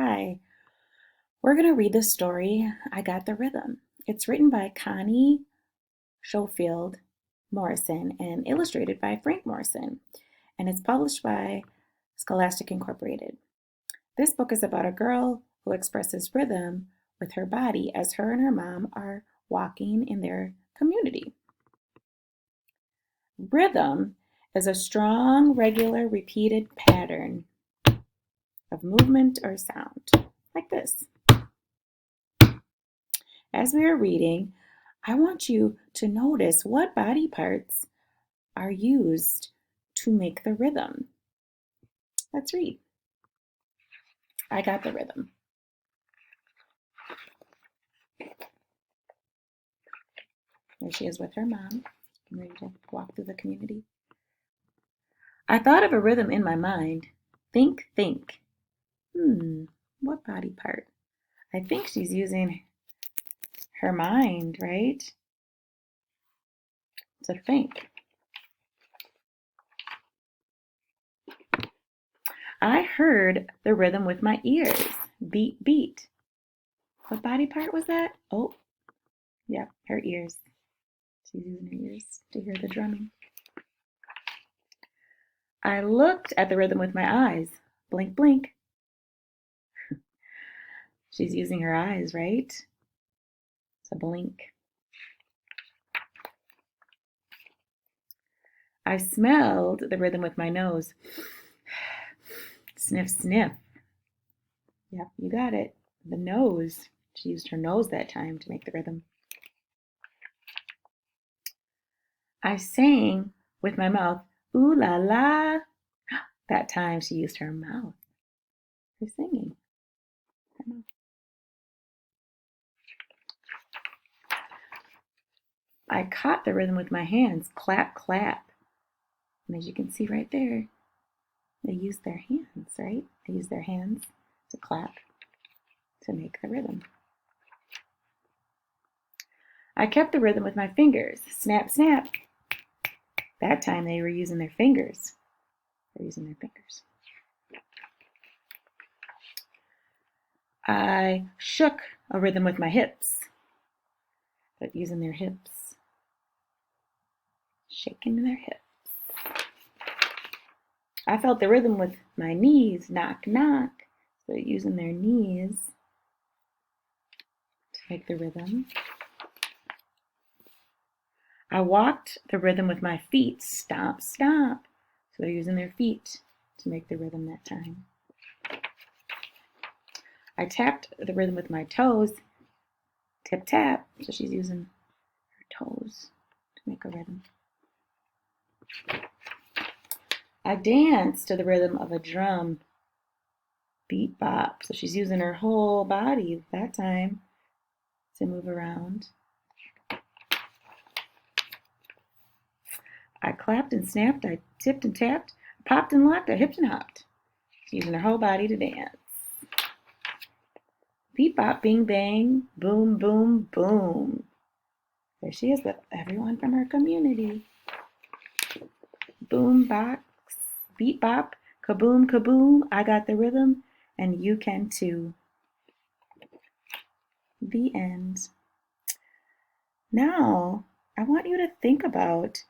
Hi, we're going to read the story, I Got the Rhythm. It's written by Connie Schofield Morrison and illustrated by Frank Morrison, and it's published by Scholastic Incorporated. This book is about a girl who expresses rhythm with her body as her and her mom are walking in their community. Rhythm is a strong, regular, repeated pattern of movement or sound, like this. As we are reading, I want you to notice what body parts are used to make the rhythm. Let's read. I got the rhythm. There she is with her mom, ready to walk through the community. I thought of a rhythm in my mind. Think, think. What body part? I think she's using her mind, right? To think. I heard the rhythm with my ears. Beat, beat. What body part was that? Oh, yeah, her ears. She's using her ears to hear the drumming. I looked at the rhythm with my eyes. Blink, blink. She's using her eyes, right? To blink. I smelled the rhythm with my nose. Sniff, sniff. Yep, you got it. The nose. She used her nose that time to make the rhythm. I sang with my mouth. Ooh la la. That time she used her mouth for singing. Her mouth. I caught the rhythm with my hands. Clap, clap. And as you can see right there, they use their hands, right? They use their hands to clap to make the rhythm. I kept the rhythm with my fingers. Snap, snap. That time they were using their fingers. They're using their fingers. I shook a rhythm with my hips, but using their hips. Shaking their hips. I felt the rhythm with my knees. Knock, knock. So using their knees to make the rhythm. I walked the rhythm with my feet. Stomp, stomp. So they're using their feet to make the rhythm that time. I tapped the rhythm with my toes. Tip, tap. So she's using her toes to make a rhythm. I danced to the rhythm of a drum. Beat, bop. So she's using her whole body that time to move around. I clapped and snapped. I tipped and tapped. I popped and locked. I hipped and hopped. She's using her whole body to dance. Beep, bop, bing, bang. Boom, boom, boom. There she is with everyone from her community. Boom, box, beat, bop, kaboom, kaboom. I got the rhythm, and you can too. The end. Now, I want you to think about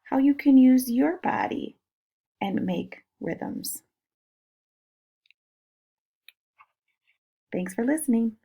how you can use your body and make rhythms. Thanks for listening.